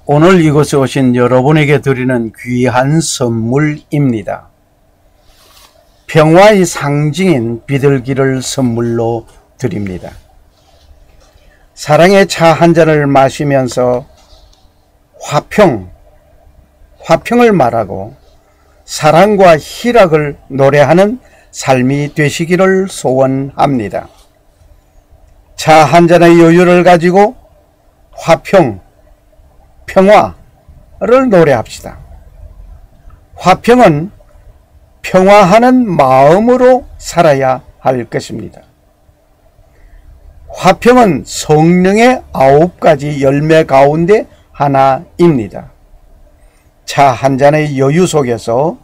오늘 이곳에 오신 여러분에게 드리는 귀한 선물입니다. 평화의 상징인 비둘기를 선물로 드립니다. 사랑의 차 한 잔을 마시면서 화평을 말하고 사랑과 희락을 노래하는 삶이 되시기를 소원합니다. 차 한 잔의 여유를 가지고 평화를 노래합시다. 화평은 평화하는 마음으로 살아야 할 것입니다. 화평은 성령의 9가지 열매 가운데 하나입니다. 차 한 잔의 여유 속에서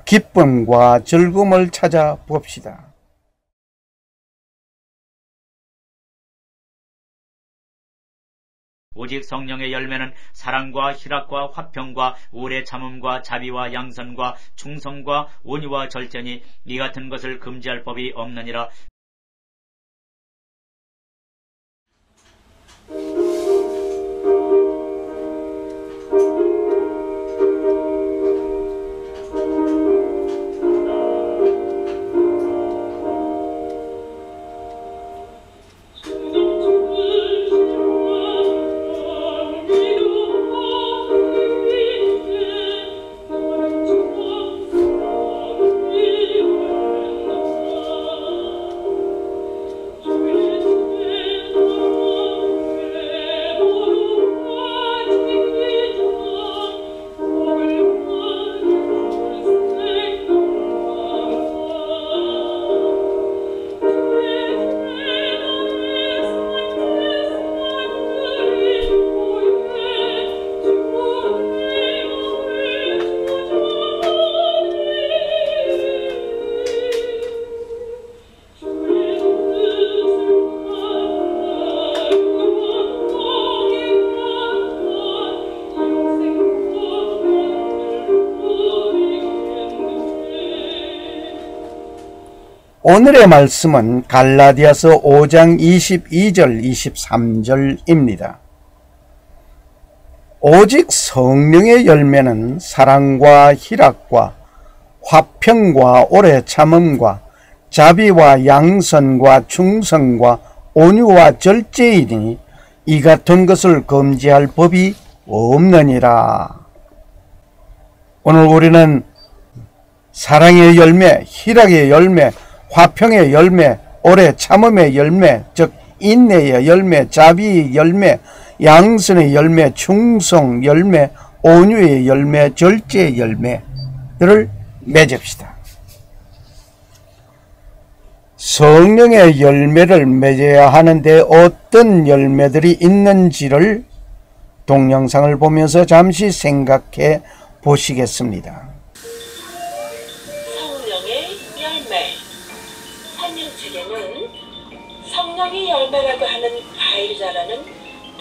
기쁨과 즐거움을 찾아봅시다. 오직 성령의 열매는 사랑과 희락과 화평과 오래 참음과 자비와 양선과 충성과 온유와 절제니 이 같은 것을 금지할 법이 없느니라. 오늘의 말씀은 갈라디아서 5장 22절 23절입니다. 오직 성령의 열매는 사랑과 희락과 화평과 오래 참음과 자비와 양선과 충성과 온유와 절제이니 이 같은 것을 금지할 법이 없느니라. 오늘 우리는 사랑의 열매, 희락의 열매, 화평의 열매, 오래 참음의 열매, 즉 인내의 열매, 자비의 열매, 양선의 열매, 충성 열매, 온유의 열매, 절제의 열매들을 맺읍시다. 성령의 열매를 맺어야 하는데 어떤 열매들이 있는지를 동영상을 보면서 잠시 생각해 보시겠습니다. 성령의 열매라고 하는 과일 자라는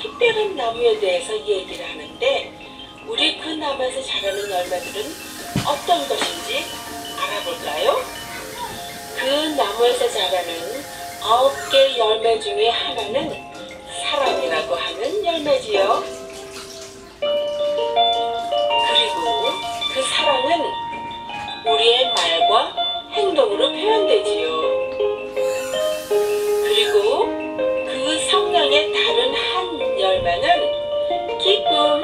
특별한 나무에 대해서 얘기를 하는데, 우리 그 나무에서 자라는 열매들은 어떤 것인지 알아볼까요? 그 나무에서 자라는 9개 열매 중에 하나는 사랑이라고 하는 열매지요. 그리고 그 사랑은 우리의 말과 행동으로 표현되지요. 그리고 그 성령의 다른 한 열매는 기쁨.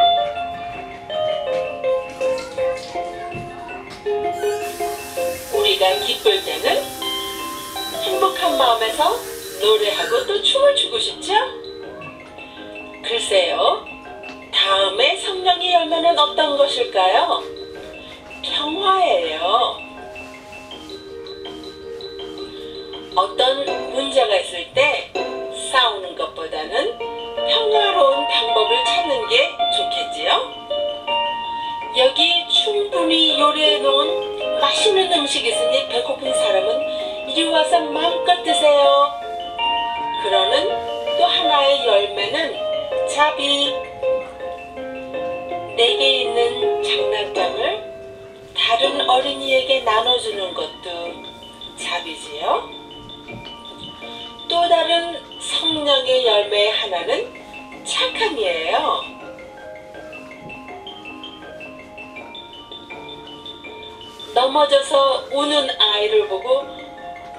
우리가 기쁠 때는 행복한 마음에서 노래하고 또 춤을 추고 싶죠? 글쎄요, 다음에 성령의 열매는 어떤 것일까요? 평화예요. 어떤 문제가 있을 때 싸우는 것보다는 평화로운 방법을 찾는 게 좋겠지요? 여기 충분히 요리해 놓은 맛있는 음식이 있으니 배고픈 사람은 이리 와서 마음껏 드세요. 그러는 또 하나의 열매는 자비. 내게 있는 장난감을 다른 어린이에게 나눠주는 것도 자비지요? 또 다른 성령의 열매의 하나는 착함이에요. 넘어져서 우는 아이를 보고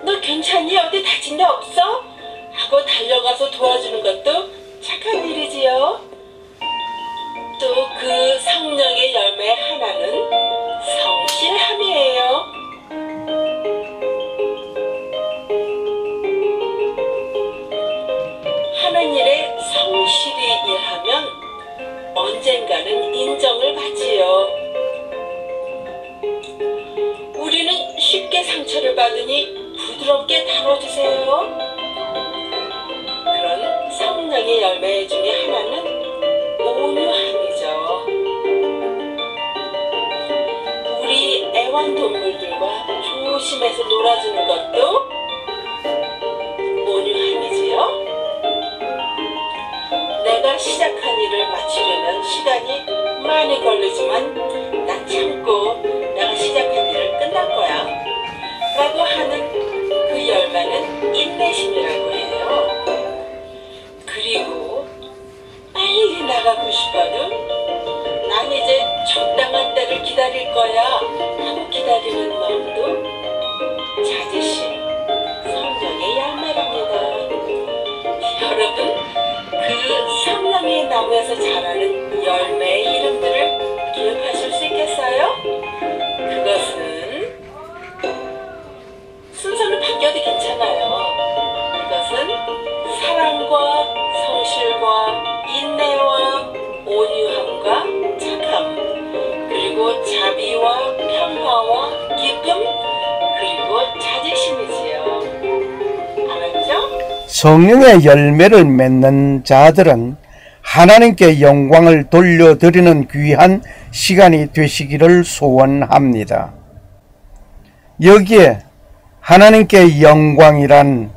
너 괜찮니? 어디 다친 데 없어? 하고 달려가서 도와주는 것도 착한 일이지요. 또 그 성령의 열매 하나는 성실함이에요. 하는 일에 성실히 일하면 언젠가는 인정을 받지요. 우리는 쉽게 상처를 받으니 부드럽게 다뤄주세요. 그런 성령의 열매 중에 하나는 온유함이죠. 우리 애완동물들과 조심해서 놀아주는 것도 온유함이지요. 내가 시작한 일을 마치려면 시간이 많이 걸리지만 난 참고 내가 시작한 일을 끝날 거야 라고 하는 그 열매는 인내심이라고 해요. 그리고 빨리 나가고 싶어도 난 이제 적당한 때를 기다릴 거야 하고 기다리는 마음도 자제심, 성령의 열매랍니다. 여러분, 그 성령의 나무에서 자라는 열매의 이름들을 기억하실 수 있겠어요? 그것은 순서는 바뀌어도 괜찮아요. 이것은 사랑과 성실과 인내와 온유함과 착함, 그리고 자비와 평화와 기쁨, 그리고 자제심이지요. 알았죠? 성령의 열매를 맺는 자들은 하나님께 영광을 돌려드리는 귀한 시간이 되시기를 소원합니다. 여기에 하나님께 영광이란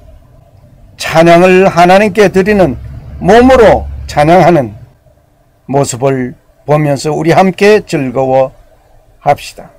찬양을 하나님께 드리는 몸으로 찬양하는 모습을 보면서 우리 함께 즐거워합시다.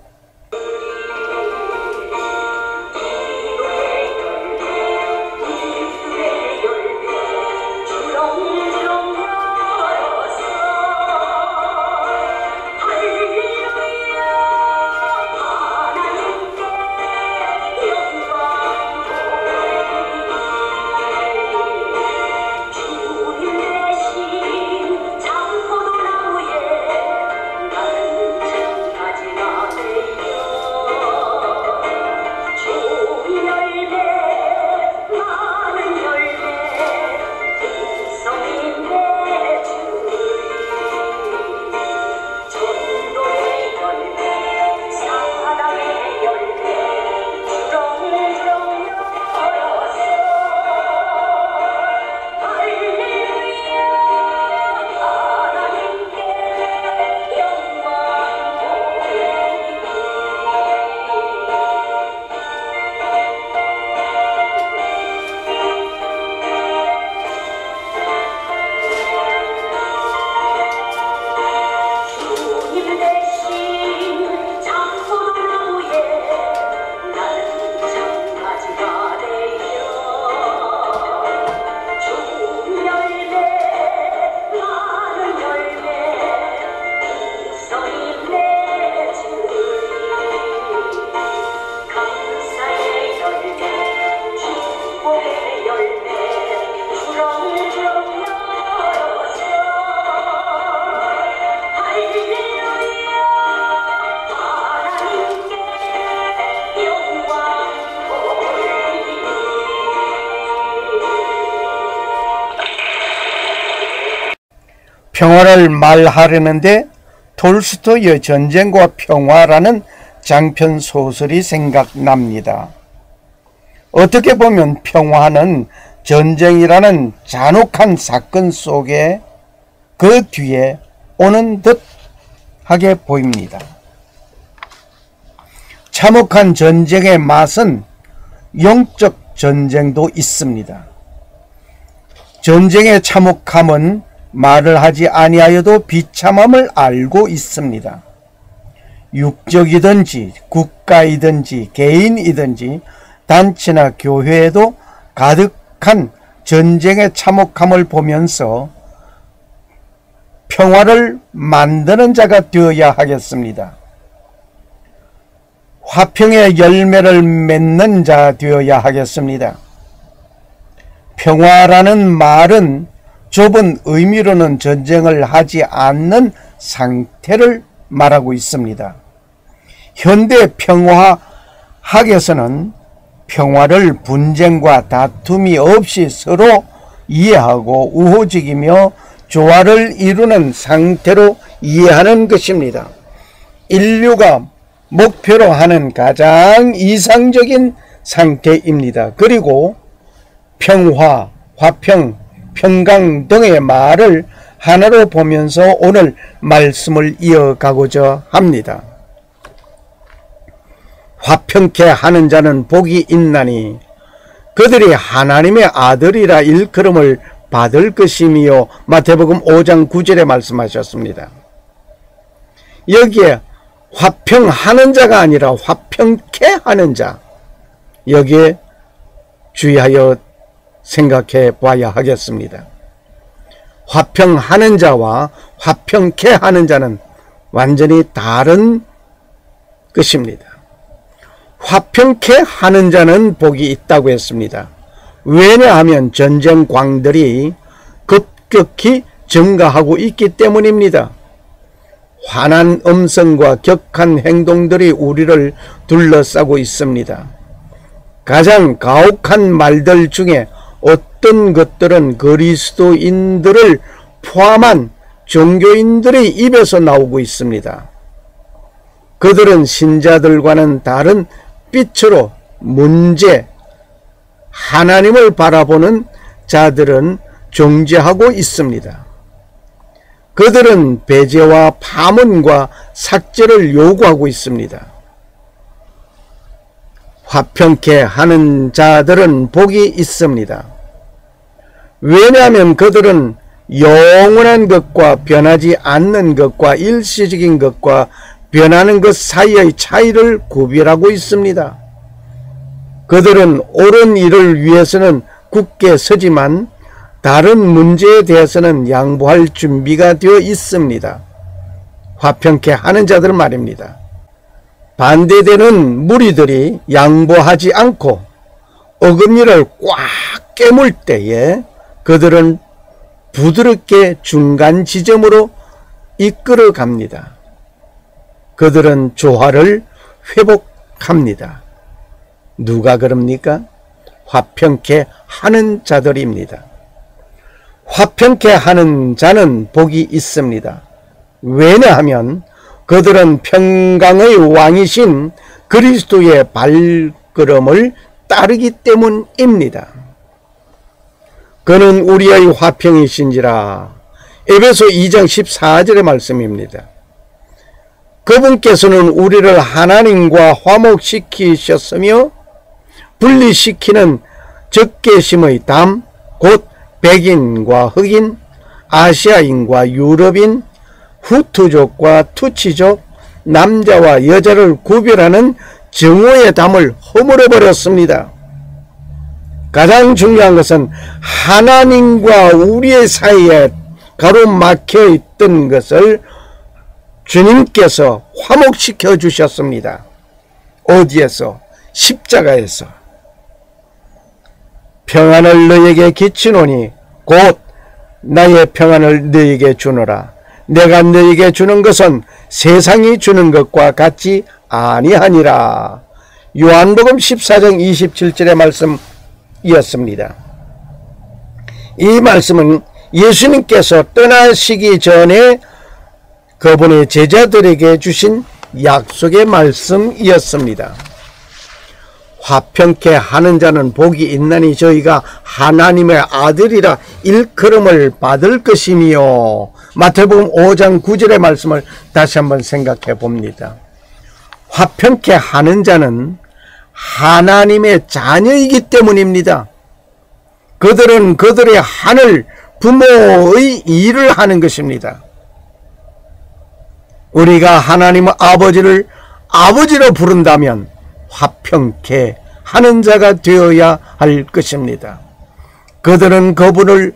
평화를 말하려는데 톨스토이의 전쟁과 평화라는 장편 소설이 생각납니다. 어떻게 보면 평화는 전쟁이라는 잔혹한 사건 속에 그 뒤에 오는 듯하게 보입니다. 참혹한 전쟁의 맛은 영적 전쟁도 있습니다. 전쟁의 참혹함은 말을 하지 아니하여도 비참함을 알고 있습니다. 육적이든지 국가이든지 개인이든지 단체나 교회에도 가득한 전쟁의 참혹함을 보면서 평화를 만드는 자가 되어야 하겠습니다. 화평의 열매를 맺는 자 되어야 하겠습니다. 평화라는 말은 좁은 의미로는 전쟁을 하지 않는 상태를 말하고 있습니다. 현대 평화학에서는 평화를 분쟁과 다툼이 없이 서로 이해하고 우호적이며 조화를 이루는 상태로 이해하는 것입니다. 인류가 목표로 하는 가장 이상적인 상태입니다. 그리고 평화, 화평, 평강 등의 말을 하나로 보면서 오늘 말씀을 이어가고자 합니다. 화평케 하는 자는 복이 있나니 그들이 하나님의 아들이라 일컬음을 받을 것이며 마태복음 5장 9절에 말씀하셨습니다. 여기에 화평하는 자가 아니라 화평케 하는 자, 여기에 주의하여 생각해 봐야 하겠습니다. 화평하는 자와 화평케 하는 자는 완전히 다른 것입니다. 화평케 하는 자는 복이 있다고 했습니다. 왜냐하면 전쟁광들이 급격히 증가하고 있기 때문입니다. 환한 음성과 격한 행동들이 우리를 둘러싸고 있습니다. 가장 가혹한 말들 중에 어떤 것들은 그리스도인들을 포함한 종교인들의 입에서 나오고 있습니다. 그들은 신자들과는 다른 빛으로 문제, 하나님을 바라보는 자들은 정죄하고 있습니다. 그들은 배제와 파문과 삭제를 요구하고 있습니다. 화평케 하는 자들은 복이 있습니다. 왜냐하면 그들은 영원한 것과 변하지 않는 것과 일시적인 것과 변하는 것 사이의 차이를 구별하고 있습니다. 그들은 옳은 일을 위해서는 굳게 서지만 다른 문제에 대해서는 양보할 준비가 되어 있습니다. 화평케 하는 자들 말입니다. 반대되는 무리들이 양보하지 않고 어금니를 꽉 깨물 때에 그들은 부드럽게 중간 지점으로 이끌어 갑니다. 그들은 조화를 회복합니다. 누가 그럽니까? 화평케 하는 자들입니다. 화평케 하는 자는 복이 있습니다. 왜냐하면 그들은 평강의 왕이신 그리스도의 발걸음을 따르기 때문입니다. 그는 우리의 화평이신지라. 에베소 2장 14절의 말씀입니다. 그분께서는 우리를 하나님과 화목시키셨으며 분리시키는 적개심의 담, 곧 백인과 흑인, 아시아인과 유럽인, 후투족과 투치족, 남자와 여자를 구별하는 정오의 담을 허물어버렸습니다. 가장 중요한 것은 하나님과 우리의 사이에 가로막혀 있던 것을 주님께서 화목시켜 주셨습니다. 어디에서? 십자가에서. 평안을 너에게 끼치노니 곧 나의 평안을 너에게 주노라. 내가 너에게 주는 것은 세상이 주는 것과 같지 아니하니라. 요한복음 14장 27절의 말씀이었습니다. 이 말씀은 예수님께서 떠나시기 전에 그분의 제자들에게 주신 약속의 말씀이었습니다. 화평케 하는 자는 복이 있나니 저희가 하나님의 아들이라 일컬음을 받을 것이며, 마태복음 5장 9절의 말씀을 다시 한번 생각해 봅니다. 화평케 하는 자는 하나님의 자녀이기 때문입니다. 그들은 그들의 하늘 부모의 일을 하는 것입니다. 우리가 하나님의 아버지를 아버지로 부른다면 화평케 하는 자가 되어야 할 것입니다. 그들은 그분을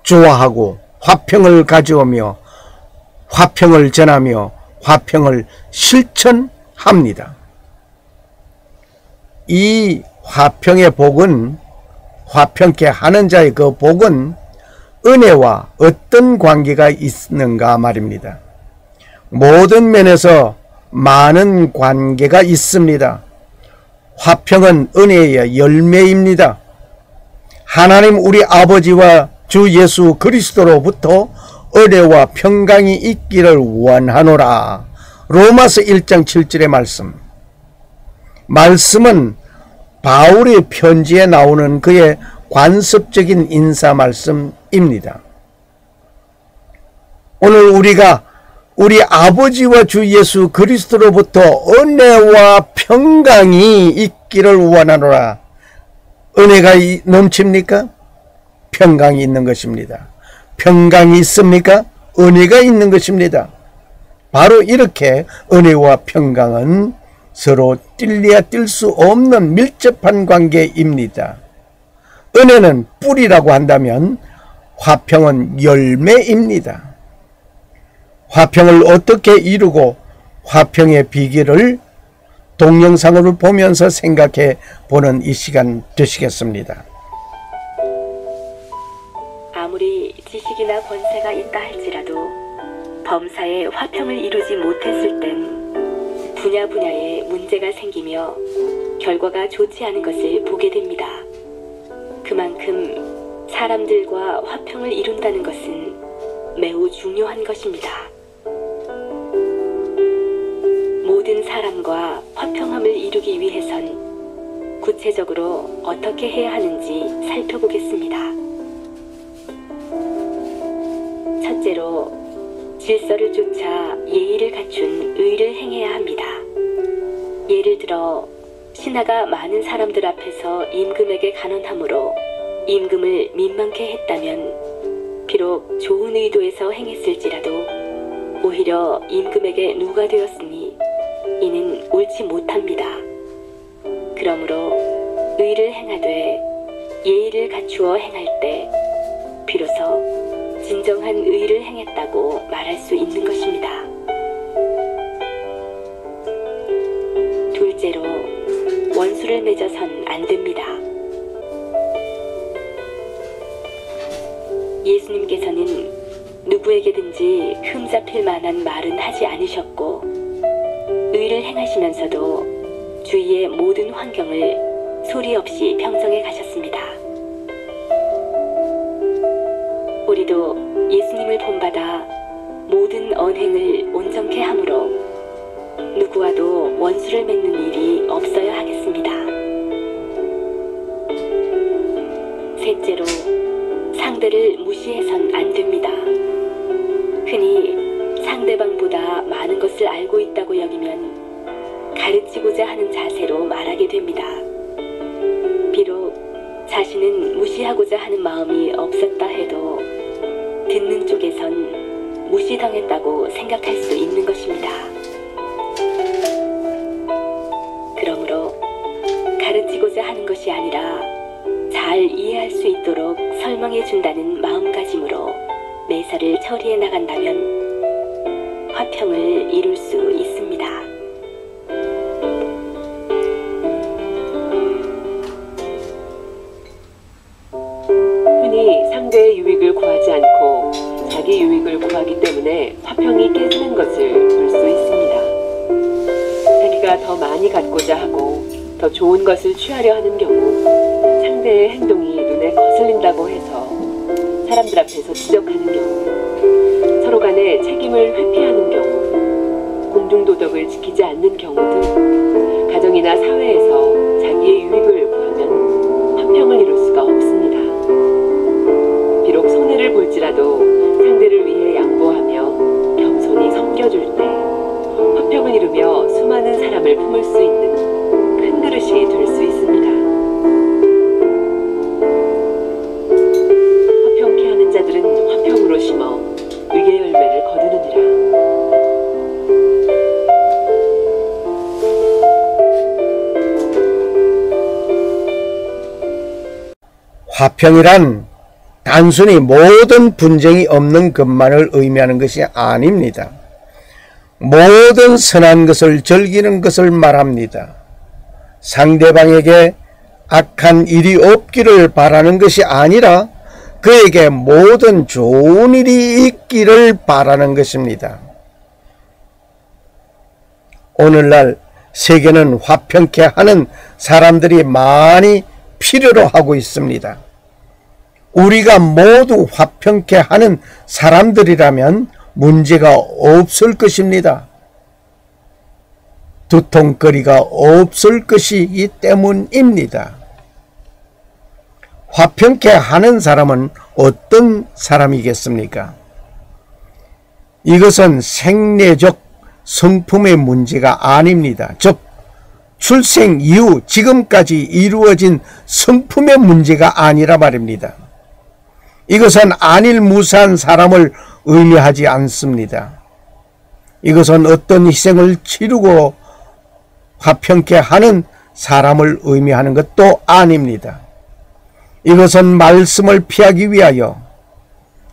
좋아하고 화평을 가져오며 화평을 전하며 화평을 실천합니다. 이 화평의 복은, 화평케 하는 자의 그 복은 은혜와 어떤 관계가 있는가 말입니다. 모든 면에서 많은 관계가 있습니다. 화평은 은혜의 열매입니다. 하나님 우리 아버지와 주 예수 그리스도로부터 은혜와 평강이 있기를 원하노라. 로마서 1장 7절의 말씀은 바울의 편지에 나오는 그의 관습적인 인사 말씀입니다. 오늘 우리가 우리 아버지와 주 예수 그리스도로부터 은혜와 평강이 있기를 원하노라. 은혜가 넘칩니까? 평강이 있는 것입니다. 평강이 있습니까? 은혜가 있는 것입니다. 바로 이렇게 은혜와 평강은 서로 뗄래야 뗄 수 없는 밀접한 관계입니다. 은혜는 뿌리라고 한다면 화평은 열매입니다. 화평을 어떻게 이루고 화평의 비결을 동영상을 보면서 생각해 보는 이 시간 되시겠습니다. 아무리 지식이나 권세가 있다 할지라도 범사에 화평을 이루지 못했을 땐 분야에 문제가 생기며 결과가 좋지 않은 것을 보게 됩니다. 그만큼 사람들과 화평을 이룬다는 것은 매우 중요한 것입니다. 모든 사람과 화평함을 이루기 위해선 구체적으로 어떻게 해야 하는지 살펴보겠습니다. 첫째로, 질서를 쫓아 예의를 갖춘 의를 행해야 합니다. 예를 들어 신하가 많은 사람들 앞에서 임금에게 간언함으로 임금을 민망케 했다면 비록 좋은 의도에서 행했을지라도 오히려 임금에게 누가 되었으니 이는 옳지 못합니다. 그러므로 의를 행하되 예의를 갖추어 행할 때 비로소 진정한 의를 행했다고 말할 수 있는 것입니다. 둘째로, 원수를 맺어선 안 됩니다. 예수님께서는 누구에게든지 흠잡힐 만한 말은 하지 않으셨고 의를 행하시면서도 주위의 모든 환경을 소리 없이 평정해 가셨습니다. 우리도 예수님을 본받아 모든 언행을 온전케 함으로 누구와도 원수를 맺는 일이 없어야 하겠습니다. 셋째로, 상대를 무시해선 안 됩니다. 흔히 상대방보다 많은 것을 알고 있다고 여기면 가르치고자 하는 자세로 말하게 됩니다. 비록 자신은 무시하고자 하는 마음이 없었다 해도 듣는 쪽에선 무시당했다고 생각할 수 있는 것입니다. 그러므로 가르치고자 하는 것이 아니라 잘 이해할 수 있도록 설명해 준다는 마음가짐으로 매사를 처리해 나간다면 화평을 이룰 수 있습니다. 흔히 상대의 유익을 구하지 않고 자기 유익을 구하기 때문에 화평이 깨지는 것을 볼 수 있습니다. 자기가 더 많이 갖고자 하고 더 좋은 것을 취하려 하는 경우 상대의 행동이 눈에 거슬린다고 해서 사람들 앞에서 지적하는 경우, 서로 간에 책임을 회피하는 경우, 공중도덕을 지키지 않는 경우 등 가정이나 사회에서 자기의 유익을 구하면 화평을 이룰 수가 없습니다. 비록 손해를 볼지라도 상대를 위해 양보하며 겸손히 섬겨줄 때 화평을 이루며 수많은 사람을 품을 수 있는 큰 그릇이 될 수 있습니다. 화평케 하는 자들은 화평으로 심어 의의 열매를 거두느니라. 화평이란 단순히 모든 분쟁이 없는 것만을 의미하는 것이 아닙니다. 모든 선한 것을 즐기는 것을 말합니다. 상대방에게 악한 일이 없기를 바라는 것이 아니라 그에게 모든 좋은 일이 있기를 바라는 것입니다. 오늘날 세계는 화평케 하는 사람들이 많이 필요로 하고 있습니다. 우리가 모두 화평케 하는 사람들이라면 문제가 없을 것입니다. 두통거리가 없을 것이기 때문입니다. 화평케 하는 사람은 어떤 사람이겠습니까? 이것은 생리적 성품의 문제가 아닙니다. 즉 출생 이후 지금까지 이루어진 성품의 문제가 아니라 말입니다. 이것은 안일무사한 사람을 의미하지 않습니다. 이것은 어떤 희생을 치르고 화평케 하는 사람을 의미하는 것도 아닙니다. 이것은 말씀을 피하기 위하여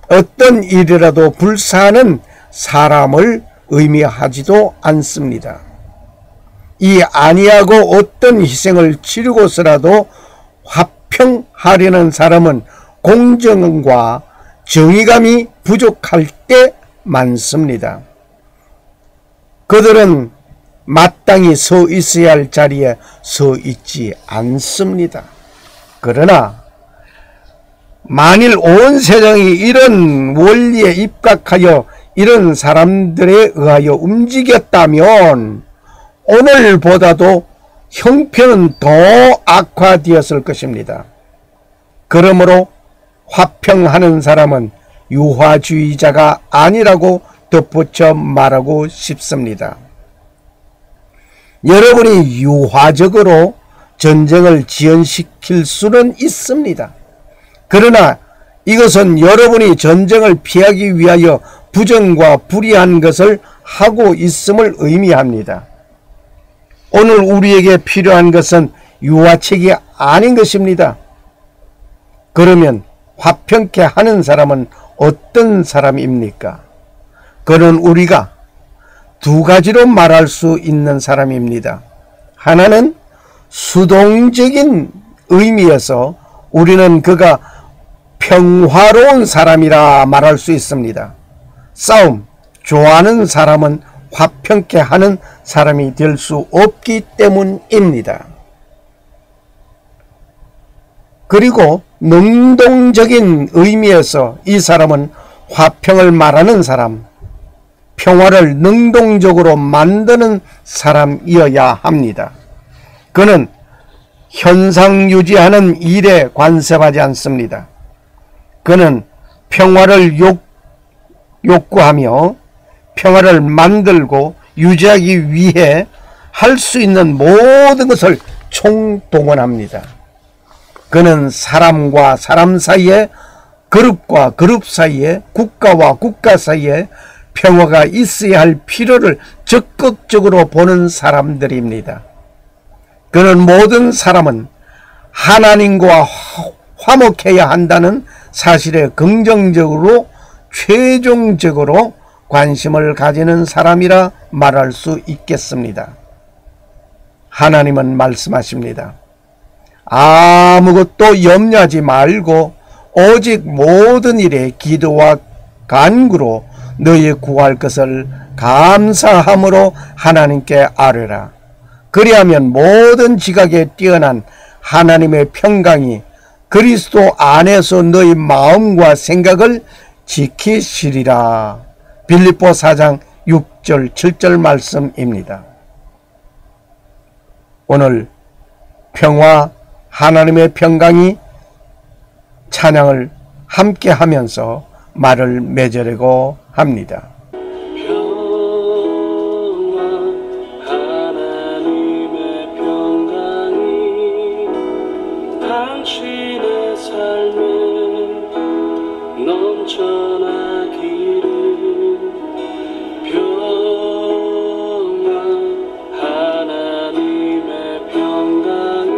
어떤 일이라도 불사하는 사람을 의미하지도 않습니다. 이 아니하고 어떤 희생을 치르고서라도 화평하려는 사람은 공정과 정의감이 부족할 때 많습니다. 그들은 마땅히 서 있어야 할 자리에 서 있지 않습니다. 그러나 만일 온 세상이 이런 원리에 입각하여 이런 사람들에 의하여 움직였다면 오늘보다도 형편은 더 악화되었을 것입니다. 그러므로 화평하는 사람은 유화주의자가 아니라고 덧붙여 말하고 싶습니다. 여러분이 유화적으로 전쟁을 지연시킬 수는 있습니다. 그러나 이것은 여러분이 전쟁을 피하기 위하여 부정과 불의한 것을 하고 있음을 의미합니다. 오늘 우리에게 필요한 것은 유화책이 아닌 것입니다. 그러면 화평케 하는 사람은 어떤 사람입니까? 그는 우리가 두 가지로 말할 수 있는 사람입니다. 하나는 수동적인 의미에서 우리는 그가 평화로운 사람이라 말할 수 있습니다. 싸움, 좋아하는 사람은 화평케 하는 사람이 될 수 없기 때문입니다. 그리고 능동적인 의미에서 이 사람은 화평을 말하는 사람, 평화를 능동적으로 만드는 사람이어야 합니다. 그는 현상 유지하는 일에 관섭하지 않습니다. 그는 평화를 욕구하며 평화를 만들고 유지하기 위해 할 수 있는 모든 것을 총동원합니다. 그는 사람과 사람 사이에, 그룹과 그룹 사이에, 국가와 국가 사이에 평화가 있어야 할 필요를 적극적으로 보는 사람들입니다. 그는 모든 사람은 하나님과 화목해야 한다는 사실에 긍정적으로 최종적으로 관심을 가지는 사람이라 말할 수 있겠습니다. 하나님은 말씀하십니다. 아무것도 염려하지 말고 오직 모든 일에 기도와 간구로 너희 구할 것을 감사함으로 하나님께 아뢰라. 그리하면 모든 지각에 뛰어난 하나님의 평강이 그리스도 안에서 너희 마음과 생각을 지키시리라. 빌립보 4장 6절 7절 말씀입니다. 오늘 평화, 하나님의 평강이 찬양을 함께 하면서 말을 맺으려고 합니다. 하나님의 평강이 당신의 삶에 넘쳐나기를. 평안, 하나님의 평강이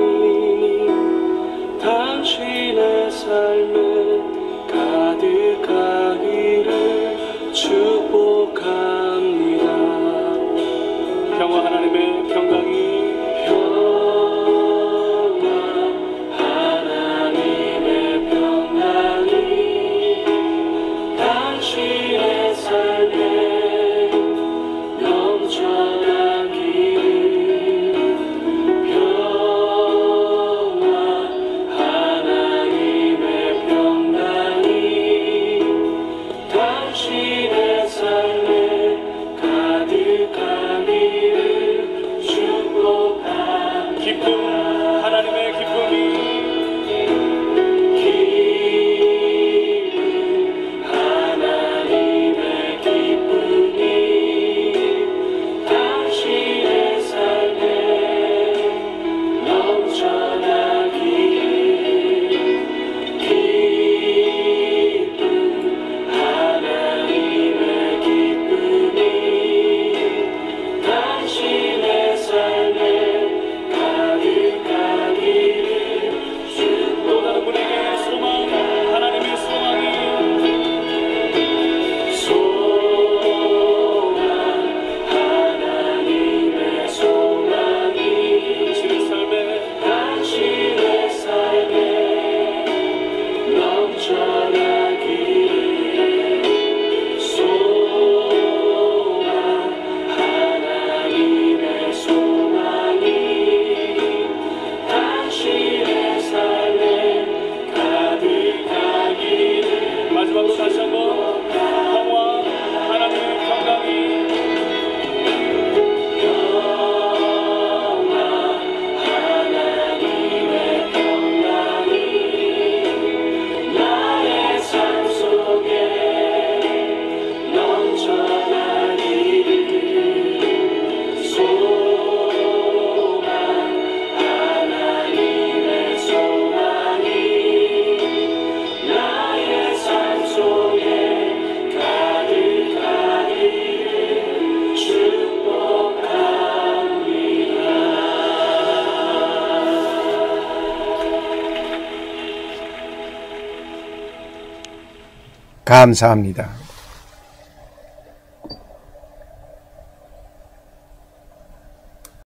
당신의 삶에 가득하기를 축복합니다. 평화, 하나님의 평강이 평안, 감사합니다.